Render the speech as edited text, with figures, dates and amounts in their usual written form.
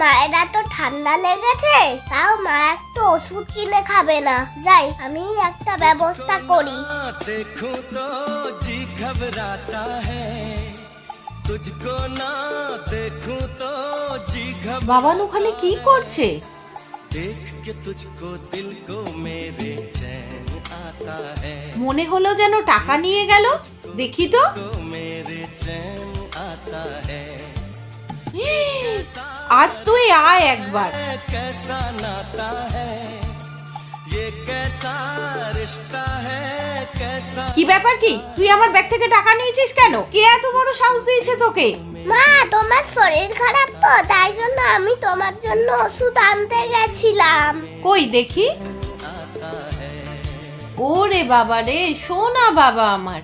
মায়ের এত ঠান্ডা লেগেছে, তাও মা একটু ওষুধ কিনে খাবে না। যাই, আমি একটা ব্যবস্থা করি। देखूं तो जी घबराता है, तुझको ना देखूं तो जी घबराता। বাবান ওখানে কি করছে? देख के तुझको दिल को मेरे चैन आता है, মনে হলো যেন টাকা নিয়ে গেল। দেখি তো। को मेरे चैन आता है। আজ তুই আয় একবার। कैसा नाता है ये, कैसा रिश्ता है, कैसा। কি ব্যাপার কি? তুই আমার ব্যাগ থেকে টাকা নিয়েছিস কেন? কে এত বড় সাহস দিয়েছে তোকে? মা, তোমার শরীর খারাপ তো, তাই জন্য আমি তোমার জন্য ওষুধ আনতে গেছিলাম। কই দেখি। ওরে বাবা রে, সোনা বাবা আমার।